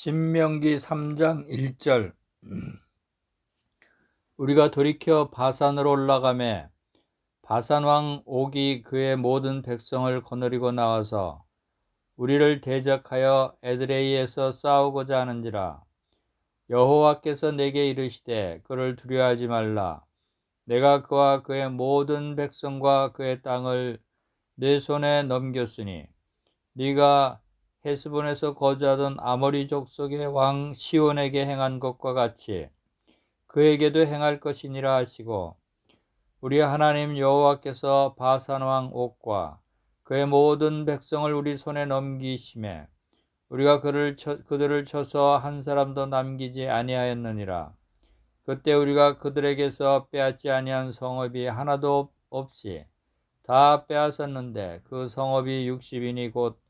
신명기 3장 1절. 우리가 돌이켜 바산으로 올라가매 바산 왕 옥이 그의 모든 백성을 거느리고 나와서 우리를 대적하여 에드레이에서 싸우고자 하는지라. 여호와께서 내게 이르시되 그를 두려워하지 말라. 내가 그와 그의 모든 백성과 그의 땅을 내 손에 넘겼으니 네가 헤스본에서 거주하던 아모리 족속의 왕 시온에게 행한 것과 같이 그에게도 행할 것이니라 하시고, 우리 하나님 여호와께서 바산 왕 옥과 그의 모든 백성을 우리 손에 넘기심에 우리가 그들을 쳐서 한 사람도 남기지 아니하였느니라. 그때 우리가 그들에게서 빼앗지 아니한 성읍이 하나도 없이 다 빼앗았는데 그 성읍이 60인이 곧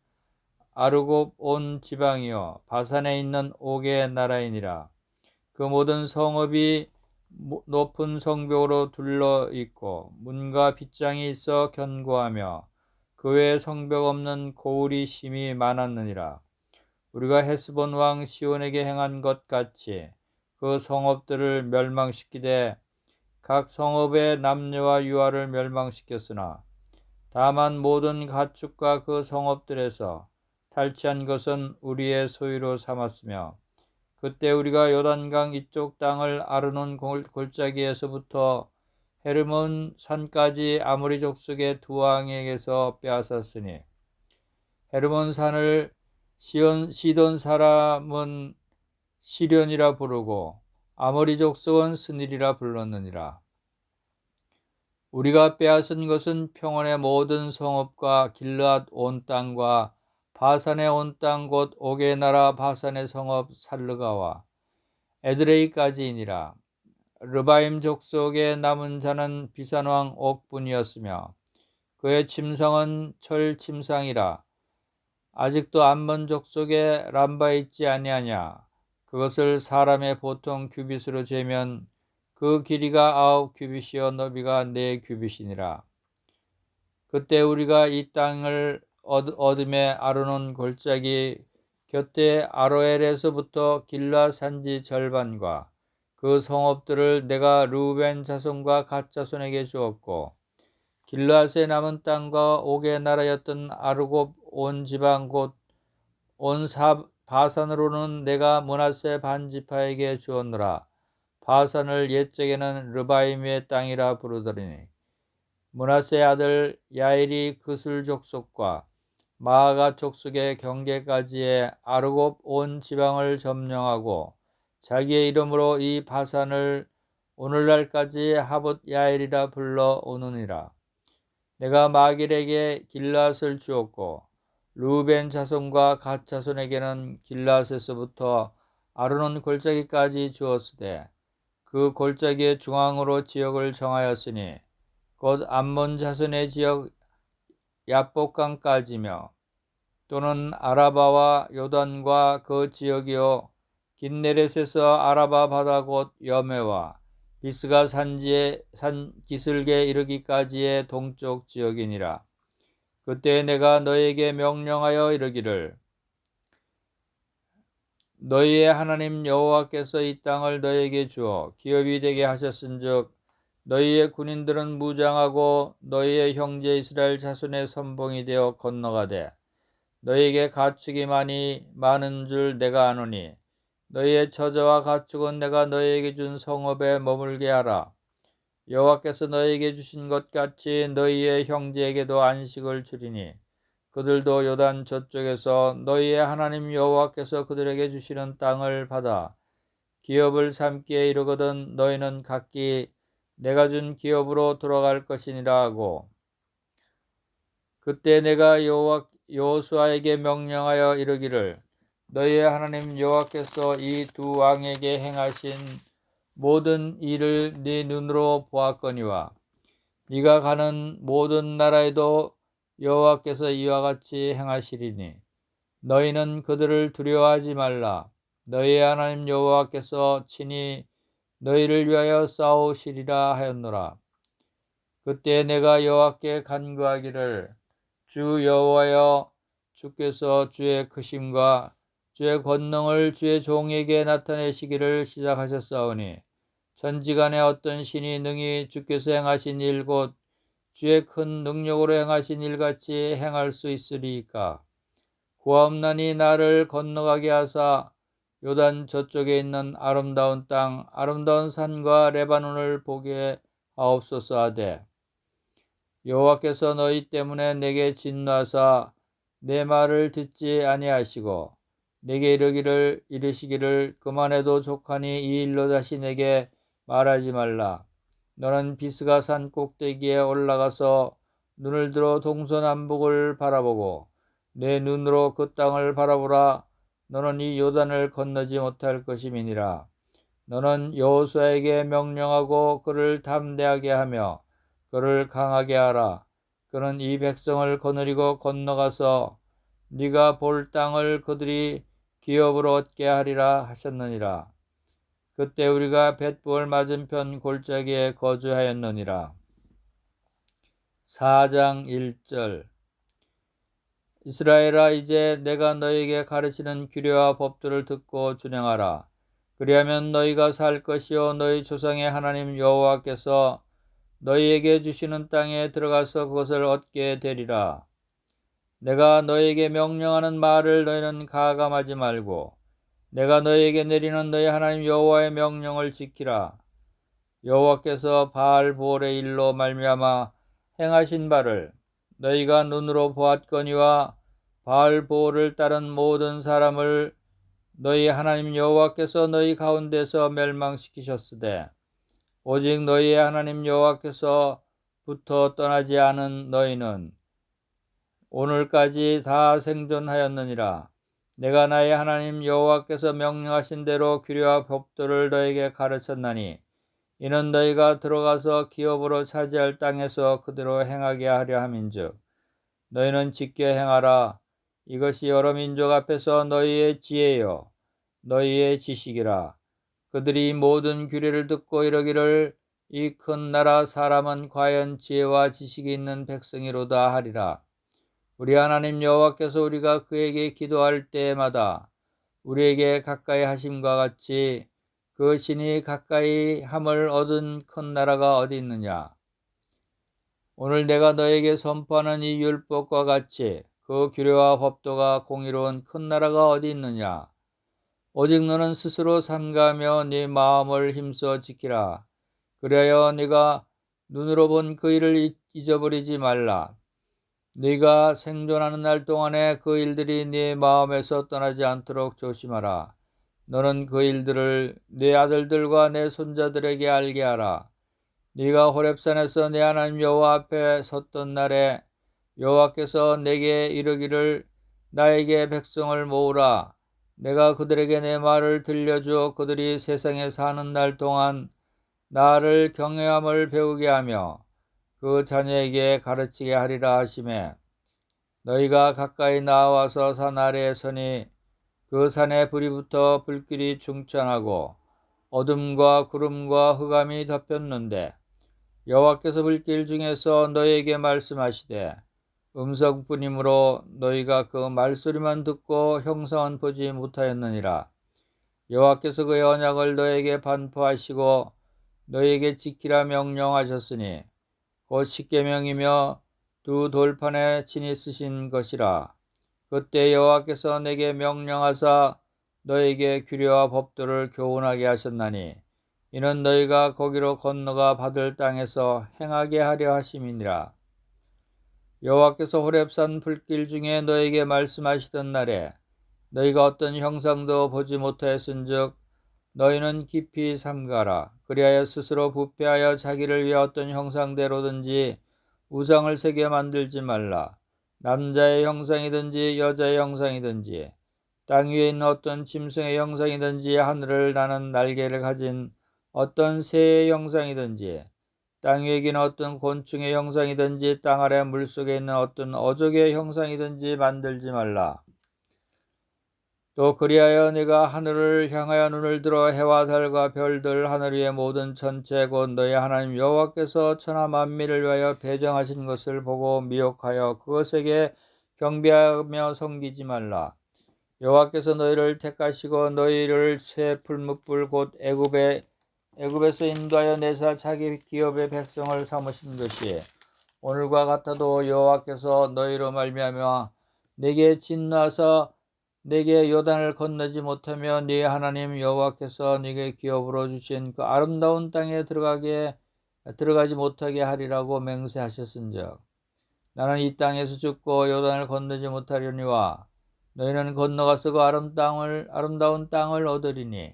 아르곱 온 지방이요 바산에 있는 옥의 나라이니라. 그 모든 성읍이 높은 성벽으로 둘러 있고 문과 빗장이 있어 견고하며 그 외에 성벽 없는 고울이 심히 많았느니라. 우리가 헤스본 왕 시온에게 행한 것 같이 그 성읍들을 멸망시키되 각 성읍의 남녀와 유아를 멸망시켰으나 다만 모든 가축과 그 성읍들에서 탈취한 것은 우리의 소유로 삼았으며, 그때 우리가 요단강 이쪽 땅을 아르논 골짜기에서부터 헤르몬 산까지 아모리 족속의 두 왕에게서 빼앗았으니 헤르몬 산을 시돈 사람은 시련이라 부르고 아모리 족속은 스닐이라 불렀느니라. 우리가 빼앗은 것은 평원의 모든 성읍과 길르앗 온 땅과 바산의 온 땅 곧 옥의 나라 바산의 성읍 살르가와 에드레이까지이니라. 르바임 족속의 남은 자는 비산 왕 옥뿐이었으며 그의 침상은 철 침상이라. 아직도 암몬 족속의 람바에 있지 아니하냐. 그것을 사람의 보통 규빗으로 재면 그 길이가 9규빗이요 너비가 4규빗이니라. 그때 우리가 이 땅을 얻음에 아르논 골짜기 곁에 아로엘에서부터 길라 산지 절반과 그 성읍들을 내가 르우벤 자손과 갓 자손에게 주었고, 길라앗의 남은 땅과 옥의 나라였던 아르곱 온 지방 곧 온 바산으로는 내가 므낫세 반지파에게 주었노라. 바산을 옛적에는 르바임의 땅이라 부르더니 므낫세의 아들 야일이 그술 족속과 마아가 족속의 경계까지의 아르곱 온 지방을 점령하고 자기의 이름으로 이 바산을 오늘날까지 하봇 야일이라 불러 오느니라. 내가 마길에게 길라앗을 주었고 루벤 자손과 갓 자손에게는 길라앗에서부터 아르논 골짜기까지 주었으되 그 골짜기의 중앙으로 지역을 정하였으니 곧 암몬 자손의 지역 야복강까지며 또는 아라바와 요단과 그 지역이요 긴네렛에서 아라바 바다 곧 여메와 비스가 산지의 산 기슭에 이르기까지의 동쪽 지역이니라. 그때 내가 너에게 명령하여 이르기를 너희의 하나님 여호와께서 이 땅을 너희에게 주어 기업이 되게 하셨은즉 너희의 군인들은 무장하고 너희의 형제 이스라엘 자손의 선봉이 되어 건너가되 너희에게 가축이 많은 줄 내가 아노니 너희의 처자와 가축은 내가 너희에게 준 성읍에 머물게 하라. 여호와께서 너희에게 주신 것 같이 너희의 형제에게도 안식을 주리니 그들도 요단 저쪽에서 너희의 하나님 여호와께서 그들에게 주시는 땅을 받아 기업을 삼기에 이르거든 너희는 각기 내가 준 기업으로 돌아갈 것이니라 하고, 그때 내가 여호수아에게 명령하여 이르기를 너희의 하나님 여호와께서 이 두 왕에게 행하신 모든 일을 네 눈으로 보았거니와 네가 가는 모든 나라에도 여호와께서 이와 같이 행하시리니 너희는 그들을 두려워하지 말라. 너희의 하나님 여호와께서 친히 너희를 위하여 싸우시리라 하였노라. 그때 내가 여호와께 간구하기를 주 여호와여, 주께서 주의 크심과 주의 권능을 주의 종에게 나타내시기를 시작하셨사오니 천지간에 어떤 신이 능히 주께서 행하신 일 곧 주의 큰 능력으로 행하신 일같이 행할 수 있으리이까. 구하옵나니 나를 건너가게 하사 요단 저쪽에 있는 아름다운 땅 아름다운 산과 레바논을 보게 하옵소서 하되 여호와께서 너희 때문에 내게 진노하사 내 말을 듣지 아니하시고 내게 이르시기를 그만해도 족하니 이 일로 다시 내게 말하지 말라. 너는 비스가 산 꼭대기에 올라가서 눈을 들어 동서남북을 바라보고 내 눈으로 그 땅을 바라보라. 너는 이 요단을 건너지 못할 것임이니라. 너는 여호수아에게 명령하고 그를 담대하게 하며 그를 강하게 하라. 그는 이 백성을 거느리고 건너가서 네가 볼 땅을 그들이 기업으로 얻게 하리라 하셨느니라. 그때 우리가 벳부을 맞은편 골짜기에 거주하였느니라. 4장 1절. 이스라엘아, 이제 내가 너에게 가르치는 규례와 법들을 듣고 준행하라. 그리하면 너희가 살 것이요 너희 조상의 하나님 여호와께서 너희에게 주시는 땅에 들어가서 그것을 얻게 되리라. 내가 너희에게 명령하는 말을 너희는 가감하지 말고 내가 너희에게 내리는 너희 하나님 여호와의 명령을 지키라. 여호와께서 바알보올의 일로 말미암아 행하신 바를 너희가 눈으로 보았거니와 바알보올을 따른 모든 사람을 너희 하나님 여호와께서 너희 가운데서 멸망시키셨으되 오직 너희의 하나님 여호와께서부터 떠나지 않은 너희는 오늘까지 다 생존하였느니라. 내가 나의 하나님 여호와께서 명령하신 대로 규례와 법도를 너에게 가르쳤나니 이는 너희가 들어가서 기업으로 차지할 땅에서 그대로 행하게 하려 함인즉 너희는 지켜 행하라. 이것이 여러 민족 앞에서 너희의 지혜요 너희의 지식이라. 그들이 모든 규례를 듣고 이르기를 이 큰 나라 사람은 과연 지혜와 지식이 있는 백성이로다 하리라. 우리 하나님 여호와께서 우리가 그에게 기도할 때마다 우리에게 가까이 하심과 같이 그 신이 가까이 함을 얻은 큰 나라가 어디 있느냐. 오늘 내가 너에게 선포하는 이 율법과 같이 그 규례와 법도가 공의로운 큰 나라가 어디 있느냐. 오직 너는 스스로 삼가하며 네 마음을 힘써 지키라. 그리하여 네가 눈으로 본 그 일을 잊어버리지 말라. 네가 생존하는 날 동안에 그 일들이 네 마음에서 떠나지 않도록 조심하라. 너는 그 일들을 네 아들들과 내 손자들에게 알게 하라. 네가 호렙산에서 내 하나님 여호와 앞에 섰던 날에 여호와께서 내게 이르기를 나에게 백성을 모으라. 내가 그들에게 내 말을 들려주어 그들이 세상에 사는 날 동안 나를 경외함을 배우게 하며 그 자녀에게 가르치게 하리라 하시매 너희가 가까이 나와서 산 아래에 서니 그 산에 불이 붙어 불길이 충천하고 어둠과 구름과 흑암이 덮였는데 여호와께서 불길 중에서 너희에게 말씀하시되 음성뿐이므로 너희가 그 말소리만 듣고 형상은 보지 못하였느니라. 여호와께서 그의 언약을 너희에게 반포하시고 너희에게 지키라 명령하셨으니 곧 십계명이며 두 돌판에 친히 쓰신 것이라. 그때 여호와께서 내게 명령하사 너희에게 규례와 법도를 교훈하게 하셨나니 이는 너희가 거기로 건너가 받을 땅에서 행하게 하려 하심이니라. 여호와께서 호렙산 불길 중에 너희에게 말씀하시던 날에 너희가 어떤 형상도 보지 못하였은즉 너희는 깊이 삼가라. 그리하여 스스로 부패하여 자기를 위해 어떤 형상대로든지 우상을 새겨 만들지 말라. 남자의 형상이든지 여자의 형상이든지 땅 위에 있는 어떤 짐승의 형상이든지 하늘을 나는 날개를 가진 어떤 새의 형상이든지 땅 위에 기는 어떤 곤충의 형상이든지 땅 아래 물속에 있는 어떤 어족의 형상이든지 만들지 말라. 또 그리하여 네가 하늘을 향하여 눈을 들어 해와 달과 별들 하늘 위의 모든 천체 곧 너희 하나님 여호와께서 천하 만민을 위하여 배정하신 것을 보고 미혹하여 그것에게 경배하며 섬기지 말라. 여호와께서 너희를 택하시고 너희를 새 풀무불 곧 애굽에서 인도하여 내사 자기 기업의 백성을 삼으신 것이 오늘과 같아도 여호와께서 너희로 말미암아 내게 진노하사 내게 요단을 건너지 못하며 네 하나님 여호와께서 네게 기업으로 주신 그 아름다운 땅에 들어가지 못하게 하리라고 맹세하셨은즉 나는 이 땅에서 죽고 요단을 건너지 못하려니와 너희는 건너가서 그 아름다운 땅을 얻으리니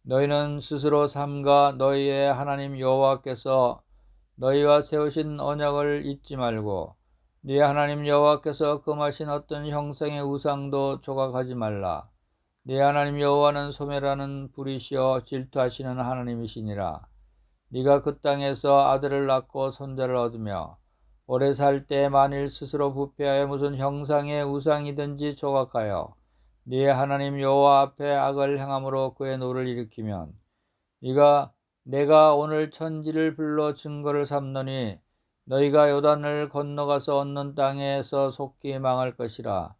너희는 스스로 삼가 너희의 하나님 여호와께서 너희와 세우신 언약을 잊지 말고 네 하나님 여호와께서 금하신 어떤 형상의 우상도 조각하지 말라. 네 하나님 여호와는 소멸하는 불이시여 질투하시는 하나님이시니라. 네가 그 땅에서 아들을 낳고 손자를 얻으며 오래 살 때 만일 스스로 부패하여 무슨 형상의 우상이든지 조각하여 네 하나님 여호와 앞에 악을 행함으로 그의 노를 일으키면 내가 오늘 천지를 불러 증거를 삼노니 너희가 요단을 건너가서 얻는 땅에서 속히 망할 것이라.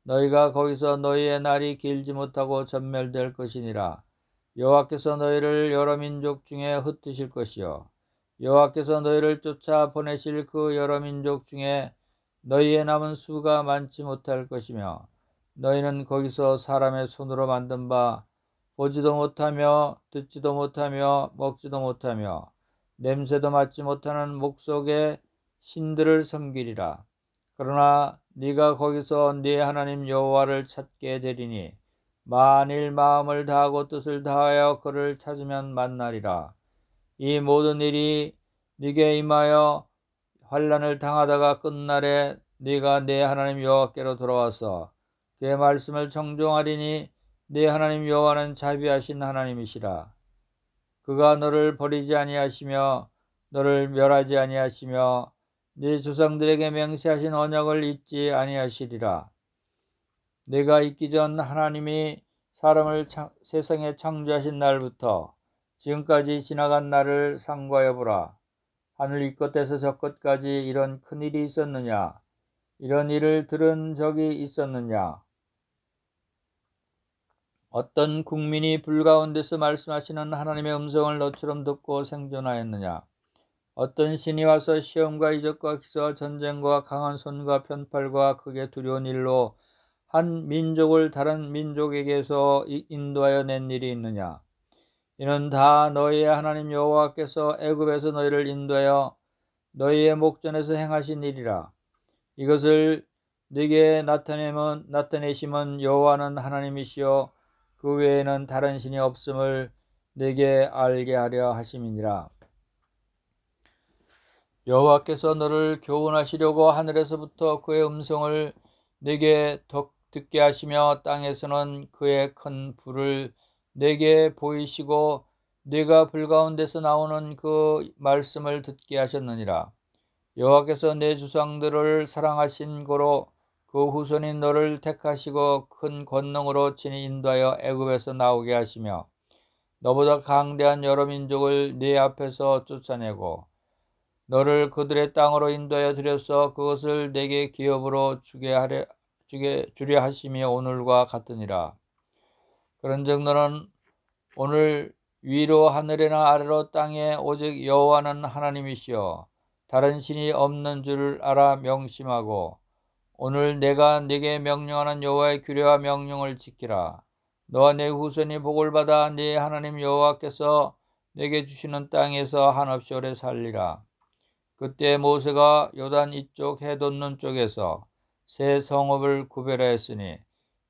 너희가 거기서 너희의 날이 길지 못하고 전멸될 것이니라. 여호와께서 너희를 여러 민족 중에 흩으실 것이요 여호와께서 너희를 쫓아 보내실 그 여러 민족 중에 너희의 남은 수가 많지 못할 것이며 너희는 거기서 사람의 손으로 만든 바 보지도 못하며 듣지도 못하며 먹지도 못하며 냄새도 맡지 못하는 목석의 신들을 섬기리라. 그러나 네가 거기서 네 하나님 여호와를 찾게 되리니 만일 마음을 다하고 뜻을 다하여 그를 찾으면 만나리라. 이 모든 일이 네게 임하여 환난을 당하다가 끝날에 네가 네 하나님 여호와께로 돌아와서 그의 말씀을 청종하리니 네 하나님 여호와는 자비하신 하나님이시라. 그가 너를 버리지 아니하시며 너를 멸하지 아니하시며 네 조상들에게 맹세하신 언약을 잊지 아니하시리라. 내가 있기 전 하나님이 사람을 세상에 창조하신 날부터 지금까지 지나간 날을 상고하여 보라. 하늘 이 끝에서 저 끝까지 이런 큰 일이 있었느냐? 이런 일을 들은 적이 있었느냐? 어떤 국민이 불 가운데서 말씀하시는 하나님의 음성을 너처럼 듣고 생존하였느냐? 어떤 신이 와서 시험과 이적과 기사와 전쟁과 강한 손과 편팔과 크게 두려운 일로 한 민족을 다른 민족에게서 인도하여 낸 일이 있느냐? 이는 다 너희의 하나님 여호와께서 애굽에서 너희를 인도하여 너희의 목전에서 행하신 일이라. 이것을 네게 나타내심은 여호와는 하나님이시요 그 외에는 다른 신이 없음을 네게 알게 하려 하심이니라. 여호와께서 너를 교훈하시려고 하늘에서부터 그의 음성을 네게 듣게 하시며 땅에서는 그의 큰 불을 네게 보이시고 네가 불 가운데서 나오는 그 말씀을 듣게 하셨느니라. 여호와께서 내 조상들을 사랑하신 고로 그 후손인 너를 택하시고 큰 권능으로 친히 인도하여 애굽에서 나오게 하시며 너보다 강대한 여러 민족을 네 앞에서 쫓아내고 너를 그들의 땅으로 인도하여 들여서 그것을 내게 기업으로 주려 하심이 오늘과 같으니라. 그런즉 너는 오늘 위로 하늘이나 아래로 땅에 오직 여호와는 하나님이시여 다른 신이 없는 줄 알아 명심하고 오늘 내가 네게 명령하는 여호와의 규례와 명령을 지키라. 너와 내 후손이 복을 받아 네 하나님 여호와께서 내게 주시는 땅에서 한없이 오래 살리라. 그때 모세가 요단 이쪽 해 돋는 쪽에서 세 성읍을 구별하였으니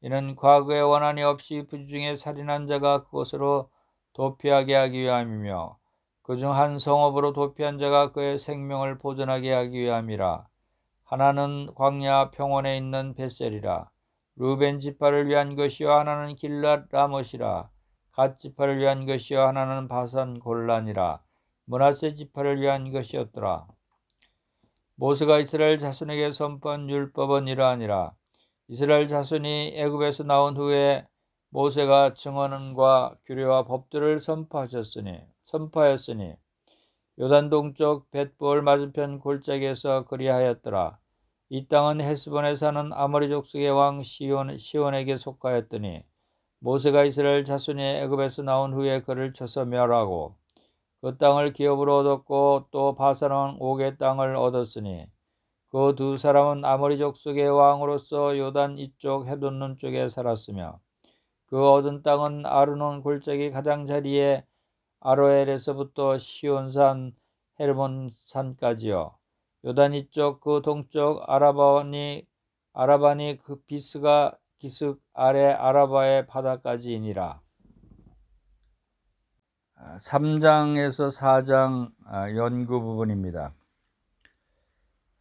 이는 과거에 원한이 없이 부지중에 살인한 자가 그것으로 도피하게 하기 위함이며 그중 한 성읍으로 도피한 자가 그의 생명을 보존하게 하기 위함이라. 하나는 광야 평원에 있는 벳셀이라. 루벤 지파를 위한 것이요 하나는 길랏 라못이라. 갓 지파를 위한 것이요 하나는 바산 골란이라. 므낫세 지파를 위한 것이었더라. 모세가 이스라엘 자손에게 선포한 율법은 이러하니라. 이스라엘 자손이 애굽에서 나온 후에 모세가 증언과 규례와 법들을 선포하였으니 요단 동쪽 벳부을 맞은편 골짜기에서 그리하였더라. 이 땅은 헤스본에 사는 아모리 족속의 왕 시온에게 속하였더니 모세가 이스라엘 자손이 애굽에서 나온 후에 그를 쳐서 멸하고 그 땅을 기업으로 얻었고 또 바산 왕 옥의 땅을 얻었으니 그 두 사람은 아모리 족속의 왕으로서 요단 이쪽 헤돈론 쪽에 살았으며 그 얻은 땅은 아르논 골짜기 가장자리에 아로엘에서부터 시온산 헤르몬산까지요. 요단 이쪽 그 동쪽 아라바니 그 비스가 기슭 아래 아라바의 바다까지이니라. 3장에서 4장 연구 부분입니다.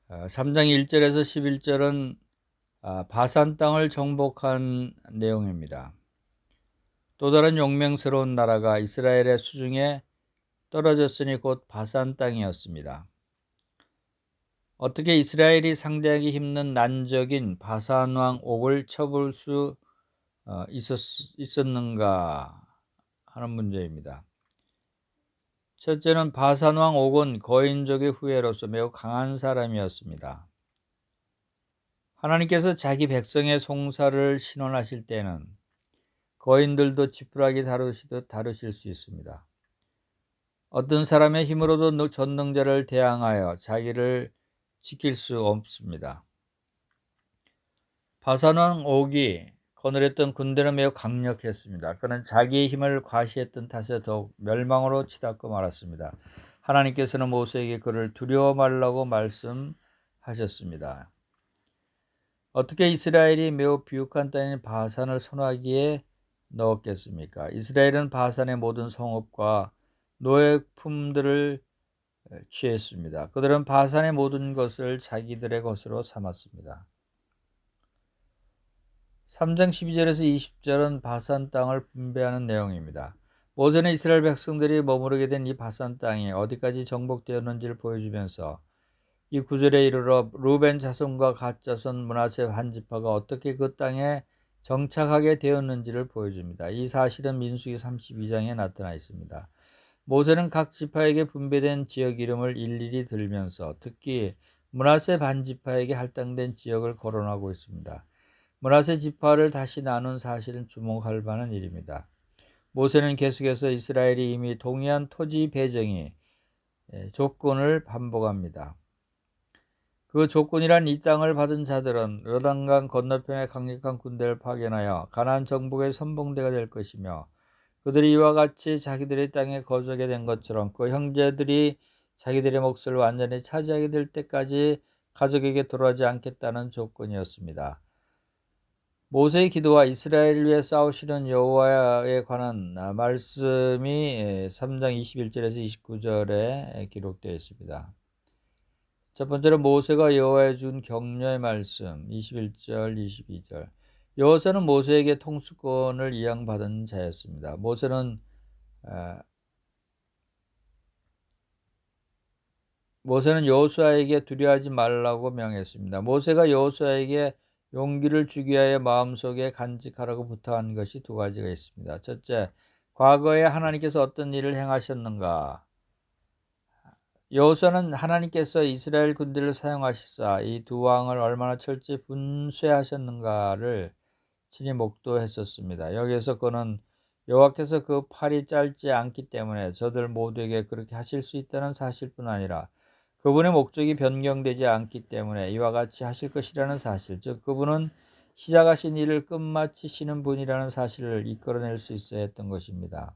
3장 1절에서 11절은 바산 땅을 정복한 내용입니다. 또 다른 용맹스러운 나라가 이스라엘의 수중에 떨어졌으니 곧 바산 땅이었습니다. 어떻게 이스라엘이 상대하기 힘든 난적인 바산 왕 옥을 쳐볼 수 있었는가 하는 문제입니다. 첫째는 바산 왕 옥은 거인족의 후예로서 매우 강한 사람이었습니다. 하나님께서 자기 백성의 송사를 신원하실 때는 거인들도 지푸라기 다루시듯 다루실 수 있습니다. 어떤 사람의 힘으로도 전능자를 대항하여 자기를 지킬 수 없습니다. 바산 왕 옥이 거느렸던 군대는 매우 강력했습니다. 그는 자기의 힘을 과시했던 탓에 더욱 멸망으로 치닫고 말았습니다. 하나님께서는 모세에게 그를 두려워 말라고 말씀하셨습니다. 어떻게 이스라엘이 매우 비옥한 땅인 바산을 선호하기에 넣었겠습니까? 이스라엘은 바산의 모든 성읍과 노예품들을 취했습니다. 그들은 바산의 모든 것을 자기들의 것으로 삼았습니다. 3장 12절에서 20절은 바산 땅을 분배하는 내용입니다. 모세는 이스라엘 백성들이 머무르게 된 이 바산 땅이 어디까지 정복되었는지를 보여주면서 이 구절에 이르러 루벤 자손과 갓 자손 므낫세 한 지파가 어떻게 그 땅에 정착하게 되었는지를 보여줍니다. 이 사실은 민수기 32장에 나타나 있습니다. 모세는 각 지파에게 분배된 지역 이름을 일일이 들면서 특히 므낫세 반 지파에게 할당된 지역을 거론하고 있습니다. 므낫세 지파를 다시 나눈 사실은 주목할 만한 일입니다. 모세는 계속해서 이스라엘이 이미 동의한 토지 배정이 조건을 반복합니다. 그 조건이란 이 땅을 받은 자들은 요단강 건너편에 강력한 군대를 파견하여 가나안 정복의 선봉대가 될 것이며 그들이 이와 같이 자기들의 땅에 거주하게 된 것처럼 그 형제들이 자기들의 몫을 완전히 차지하게 될 때까지 가족에게 돌아가지 않겠다는 조건이었습니다. 모세의 기도와 이스라엘을 위해 싸우시는 여호와에 관한 말씀이 3장 21절에서 29절에 기록되어 있습니다. 첫 번째로 모세가 여호와에 준 격려의 말씀 21절 22절. 여호사는 모세에게 통수권을 이양받은 자였습니다. 모세는 여호수아에게 두려워하지 말라고 명했습니다. 모세가 여호수아에게 용기를 주기 위하여 마음속에 간직하라고 부탁한 것이 두 가지가 있습니다. 첫째, 과거에 하나님께서 어떤 일을 행하셨는가? 여호수아는 하나님께서 이스라엘 군대를 사용하시사 이 두 왕을 얼마나 철저히 분쇄하셨는가를 친히 목도했었습니다. 여기에서 그는 여호와께서 그 팔이 짧지 않기 때문에 저들 모두에게 그렇게 하실 수 있다는 사실뿐 아니라 그분의 목적이 변경되지 않기 때문에 이와 같이 하실 것이라는 사실, 즉 그분은 시작하신 일을 끝마치시는 분이라는 사실을 이끌어낼 수 있어야 했던 것입니다.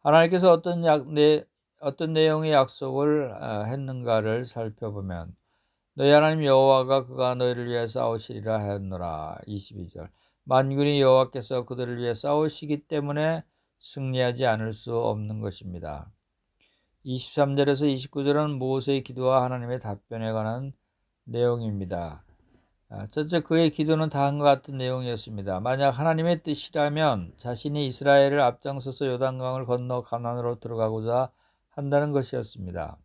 하나님께서 어떤 내용의 약속을 했는가를 살펴보면 너희 하나님 여호와가 그가 너희를 위해 싸우시리라 하였노라. 22절. 만군의 여호와께서 그들을 위해 싸우시기 때문에 승리하지 않을 수 없는 것입니다. 23절에서 29절은 모세의 기도와 하나님의 답변에 관한 내용입니다. 첫째, 그의 기도는 다음과 같은 내용이었습니다. 만약 하나님의 뜻이라면 자신이 이스라엘을 앞장서서 요단강을 건너 가나안으로 들어가고자 한다는 것이었습니다.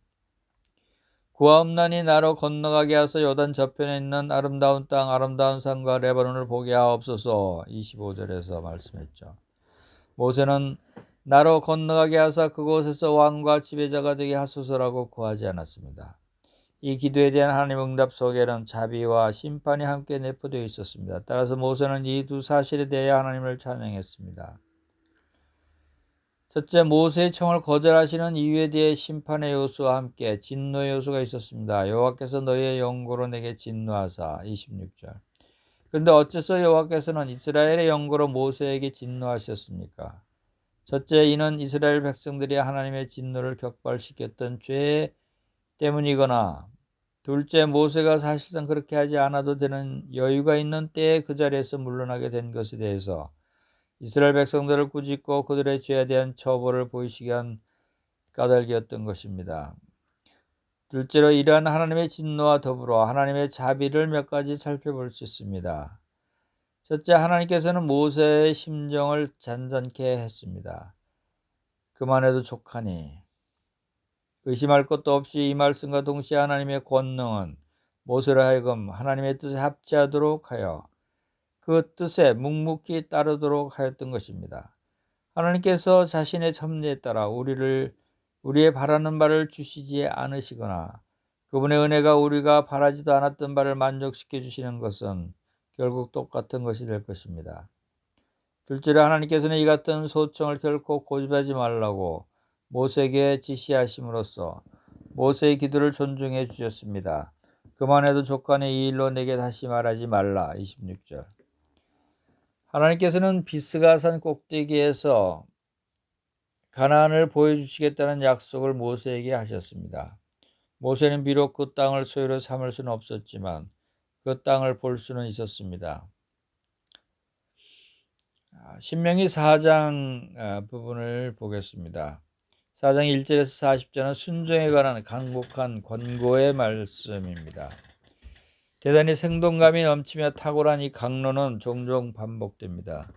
구하옵나니 나로 건너가게 하소 요단 저편에 있는 아름다운 땅 아름다운 산과 레바논을 보게 하옵소서. 25절에서 말씀했죠. 모세는 나로 건너가게 하사 그곳에서 왕과 지배자가 되게 하소서라고 구하지 않았습니다. 이 기도에 대한 하나님 응답 속에는 자비와 심판이 함께 내포되어 있었습니다. 따라서 모세는 이 두 사실에 대해 하나님을 찬양했습니다. 첫째, 모세의 청을 거절하시는 이유에 대해 심판의 요소와 함께 진노의 요소가 있었습니다. 여호와께서 너희의 영고로 내게 진노하사 26절. 그런데 어째서 여호와께서는 이스라엘의 영고로 모세에게 진노하셨습니까? 첫째, 이는 이스라엘 백성들이 하나님의 진노를 격발시켰던 죄 때문이거나, 둘째, 모세가 사실상 그렇게 하지 않아도 되는 여유가 있는 때에 그 자리에서 물러나게 된 것에 대해서 이스라엘 백성들을 꾸짖고 그들의 죄에 대한 처벌을 보이시게 한 까닭이었던 것입니다. 둘째로, 이러한 하나님의 진노와 더불어 하나님의 자비를 몇 가지 살펴볼 수 있습니다. 첫째, 하나님께서는 모세의 심정을 잔잔케 했습니다. 그만해도 족하니. 의심할 것도 없이 이 말씀과 동시에 하나님의 권능은 모세로 하여금 하나님의 뜻에 합치하도록 하여 그 뜻에 묵묵히 따르도록 하였던 것입니다. 하나님께서 자신의 섭리에 따라 우리의 바라는 바를 주시지 않으시거나 그분의 은혜가 우리가 바라지도 않았던 바를 만족시켜 주시는 것은 결국 똑같은 것이 될 것입니다. 둘째로, 하나님께서는 이 같은 소청을 결코 고집하지 말라고 모세에게 지시하심으로써 모세의 기도를 존중해 주셨습니다. 그만해도 족간의 이 일로 내게 다시 말하지 말라 26절. 하나님께서는 비스가산 꼭대기에서 가나안을 보여주시겠다는 약속을 모세에게 하셨습니다. 모세는 비록 그 땅을 소유로 삼을 수는 없었지만 그 땅을 볼 수는 있었습니다. 신명기 4장 부분을 보겠습니다. 4장 1절에서 40절은 순종에 관한 강곡한 권고의 말씀입니다. 대단히 생동감이 넘치며 탁월한 이 강론은 종종 반복됩니다.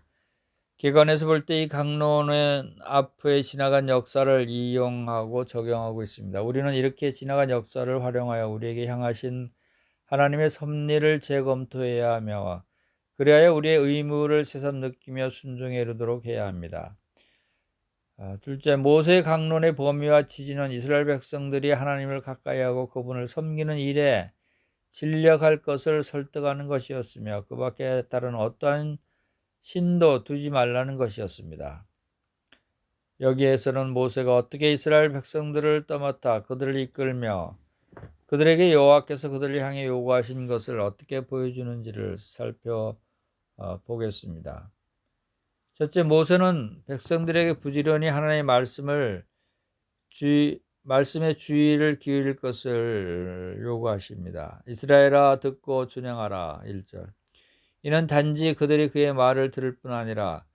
객관에서 볼 때 이 강론은 앞에 지나간 역사를 이용하고 적용하고 있습니다. 우리는 이렇게 지나간 역사를 활용하여 우리에게 향하신 하나님의 섭리를 재검토해야 하며 그래야 우리의 의무를 새삼 느끼며 순종에 이르도록 해야 합니다. 둘째, 모세의 강론의 범위와 취지는 이스라엘 백성들이 하나님을 가까이하고 그분을 섬기는 일에 진력할 것을 설득하는 것이었으며 그 밖에 다른 어떠한 신도 두지 말라는 것이었습니다. 여기에서는 모세가 어떻게 이스라엘 백성들을 떠맡아 그들을 이끌며 그들에게 여호와께서 그들을 향해 요구하신 것을 어떻게 보여주는지를 살펴보겠습니다. 첫째, 모세는 백성들에게 부지런히 하나님의 말씀에 주의를 기울일 것을 요구하십니다. 이스라엘아 듣고 준행하라 1절. 이는 단지 그들이 그의 말을 들을 뿐 아니라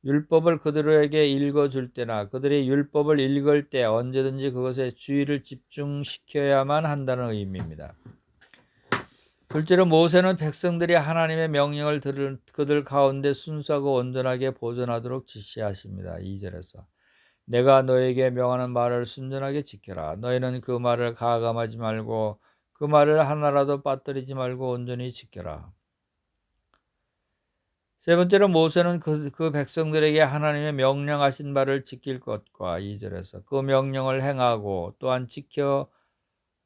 율법을 그들에게 읽어줄 때나 그들이 율법을 읽을 때 언제든지 그것에 주의를 집중시켜야만 한다는 의미입니다. 둘째로, 모세는 백성들이 하나님의 명령을 그들 가운데 순수하고 온전하게 보존하도록 지시하십니다. 2절에서 내가 너에게 명하는 말을 순전하게 지켜라. 너희는 그 말을 가감하지 말고 그 말을 하나라도 빠뜨리지 말고 온전히 지켜라. 세 번째로, 모세는 그 백성들에게 하나님의 명령하신 바를 지킬 것과 2절에서 그 명령을 행하고 또한 지켜야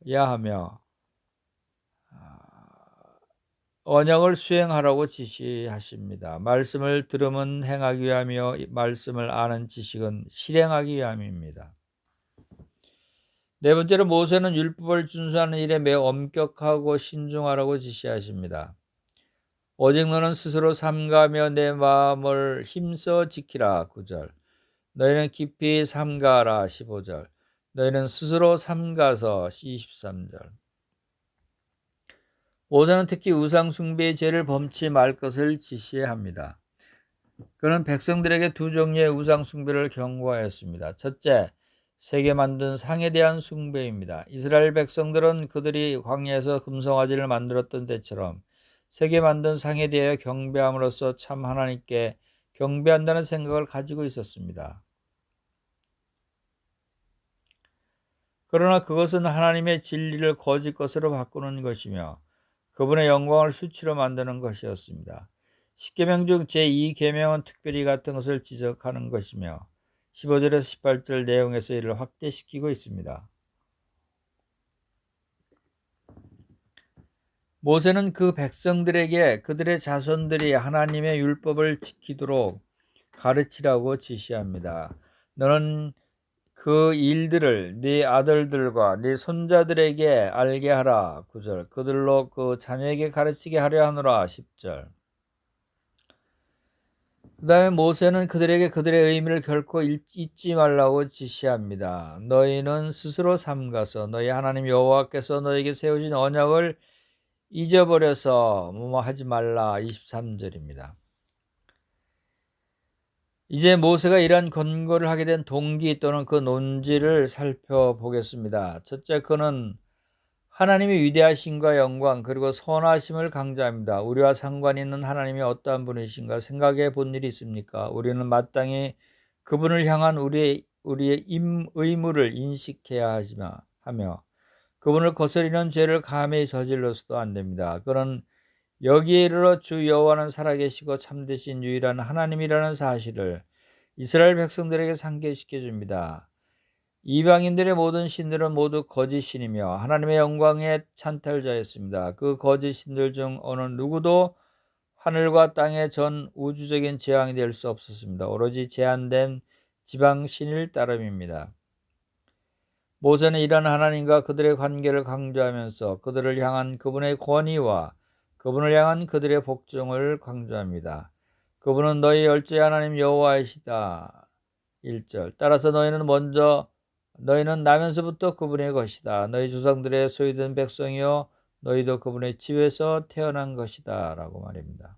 하며 언약을 수행하라고 지시하십니다. 말씀을 들으면 행하기 위하며 말씀을 아는 지식은 실행하기 위함입니다. 네 번째로, 모세는 율법을 준수하는 일에 매우 엄격하고 신중하라고 지시하십니다. 오직 너는 스스로 삼가며 내 마음을 힘써 지키라 9절. 너희는 깊이 삼가라 15절. 너희는 스스로 삼가서 23절. 모세는 특히 우상 숭배의 죄를 범치 말 것을 지시합니다. 그는 백성들에게 두 종류의 우상 숭배를 경고하였습니다. 첫째, 세게 만든 상에 대한 숭배입니다. 이스라엘 백성들은 그들이 광야에서 금송아지를 만들었던 때처럼 세게 만든 상에 대하여 경배함으로써 참 하나님께 경배한다는 생각을 가지고 있었습니다. 그러나 그것은 하나님의 진리를 거짓 것으로 바꾸는 것이며 그분의 영광을 수치로 만드는 것이었습니다. 10계명 중 제2계명은 특별히 같은 것을 지적하는 것이며 15절에서 18절 내용에서 이를 확대시키고 있습니다. 모세는 그 백성들에게 그들의 자손들이 하나님의 율법을 지키도록 가르치라고 지시합니다. 너는 그 일들을 네 아들들과 네 손자들에게 알게 하라. 9절. 그들로 그 자녀에게 가르치게 하려 하노라. 10절. 그 다음에 모세는 그들에게 그들의 의미를 결코 잊지 말라고 지시합니다. 너희는 스스로 삼가서 너희 하나님 여호와께서 너희에게 세우신 언약을 잊어버려서 뭐뭐 하지 말라. 23절입니다. 이제 모세가 이러한 권고를 하게 된 동기 또는 그 논지를 살펴보겠습니다. 첫째, 그는 하나님의 위대하심과 영광 그리고 선하심을 강조합니다. 우리와 상관이 있는 하나님이 어떠한 분이신가 생각해 본 일이 있습니까? 우리는 마땅히 그분을 향한 우리의 의무를 인식해야 하며 그분을 거스리는 죄를 감히 저질러서도 안 됩니다. 그는 여기에 이르러 주 여호와는 살아계시고 참되신 유일한 하나님이라는 사실을 이스라엘 백성들에게 상기시켜 줍니다. 이방인들의 모든 신들은 모두 거짓 신이며 하나님의 영광에 찬탈자였습니다. 그 거짓 신들 중 어느 누구도 하늘과 땅의 전 우주적인 재앙이 될 수 없었습니다. 오로지 제한된 지방 신일 따름입니다. 모세는 이런 하나님과 그들의 관계를 강조하면서 그들을 향한 그분의 권위와 그분을 향한 그들의 복종을 강조합니다. 그분은 너희 열조의 하나님 여호와이시다. 1절. 따라서 너희는 나면서부터 그분의 것이다. 너희 조상들의 소유된 백성이요 너희도 그분의 집에서 태어난 것이다. 라고 말입니다.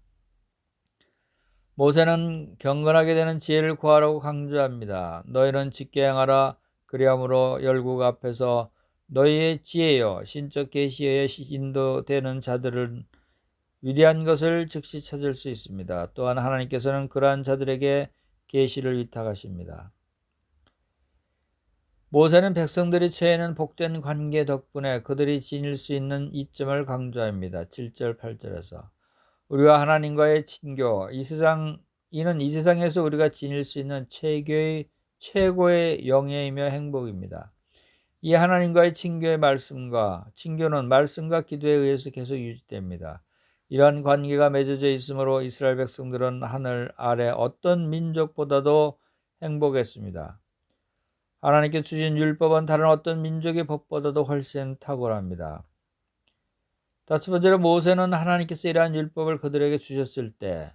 모세는 경건하게 되는 지혜를 구하라고 강조합니다. 너희는 직게 행하라. 그리함으로 열국 앞에서 너희의 지혜여 신적 계시에 인도되는 자들은 위대한 것을 즉시 찾을 수 있습니다. 또한 하나님께서는 그러한 자들에게 계시를 위탁하십니다. 모세는 백성들이 처해있는 복된 관계 덕분에 그들이 지닐 수 있는 이점을 강조합니다. 7절 8절에서 우리와 하나님과의 친교, 이는 이 세상에서 우리가 지닐 수 있는 최고의 영예이며 행복입니다. 이 하나님과의 친교는 말씀과 기도에 의해서 계속 유지됩니다. 이러한 관계가 맺어져 있으므로 이스라엘 백성들은 하늘 아래 어떤 민족보다도 행복했습니다. 하나님께 주신 율법은 다른 어떤 민족의 법보다도 훨씬 탁월합니다. 다섯 번째로 모세는 하나님께서 이러한 율법을 그들에게 주셨을 때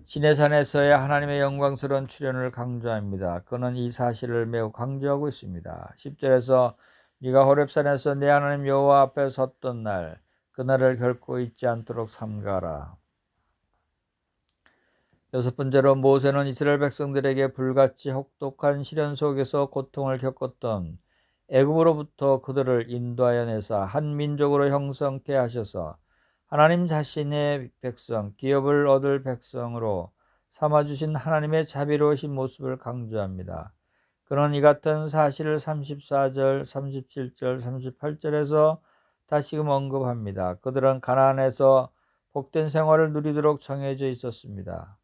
시내산에서의 하나님의 영광스러운 출현을 강조합니다. 그는 이 사실을 매우 강조하고 있습니다. 10절에서 네가 호렙산에서 내 하나님 여호와 앞에 섰던 날 그날을 결코 잊지 않도록 삼가라. 여섯 번째로 모세는 이스라엘 백성들에게 불같이 혹독한 시련 속에서 고통을 겪었던 애굽으로부터 그들을 인도하여 내사 한 민족으로 형성케 하셔서 하나님 자신의 백성, 기업을 얻을 백성으로 삼아주신 하나님의 자비로우신 모습을 강조합니다. 그는 이 같은 사실을 34절, 37절, 38절에서 다시금 언급합니다. 그들은 가나안에서 복된 생활을 누리도록 정해져 있었습니다.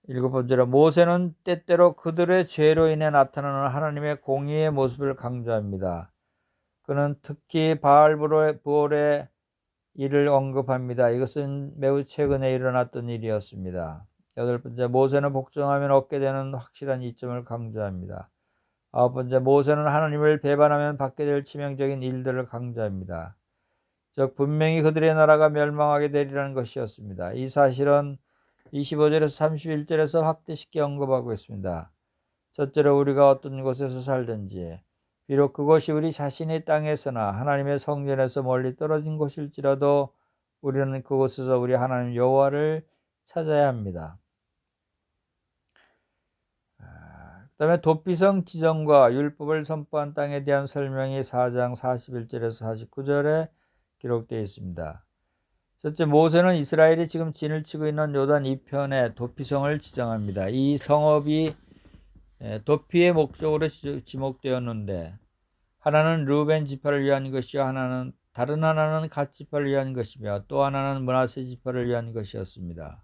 일곱 번째로 모세는 때때로 그들의 죄로 인해 나타나는 하나님의 공의의 모습을 강조합니다. 그는 특히 바알브올의 일을 언급합니다. 이것은 매우 최근에 일어났던 일이었습니다. 여덟 번째, 모세는 복종하면 얻게 되는 확실한 이점을 강조합니다. 아홉 번째, 모세는 하나님을 배반하면 받게 될 치명적인 일들을 강조합니다. 즉 분명히 그들의 나라가 멸망하게 되리라는 것이었습니다. 이 사실은 25절에서 31절에서 확대시켜 언급하고 있습니다. 첫째로 우리가 어떤 곳에서 살든지 비록 그것이 우리 자신의 땅에서나 하나님의 성전에서 멀리 떨어진 곳일지라도 우리는 그곳에서 우리 하나님 여호와를 찾아야 합니다. 그 다음에 도피성 지정과 율법을 선포한 땅에 대한 설명이 4장 41절에서 49절에 기록되어 있습니다. 첫째, 모세는 이스라엘이 지금 진을 치고 있는 요단 이편에 도피성을 지정합니다. 이 성읍이 도피의 목적으로 지목되었는데 하나는 르우벤 지파를 위한 것이요 다른 하나는 갓 지파를 위한 것이며 또 하나는 므낫세 지파를 위한 것이었습니다.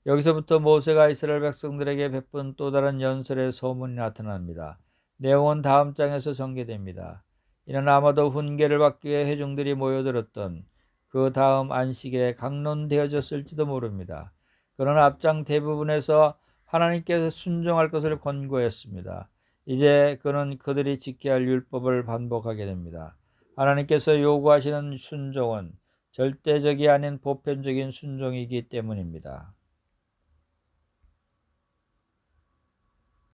여기서부터 모세가 이스라엘 백성들에게 베푼 또 다른 연설의 소문이 나타납니다. 내용은 다음 장에서 전개됩니다. 이는 아마도 훈계를 받기 위해 회중들이 모여들었던 그 다음 안식일에 강론되어졌을지도 모릅니다. 그러나 앞장 대부분에서 하나님께서 순종할 것을 권고했습니다. 이제 그는 그들이 지켜야 할 율법을 반복하게 됩니다. 하나님께서 요구하시는 순종은 절대적이 아닌 보편적인 순종이기 때문입니다.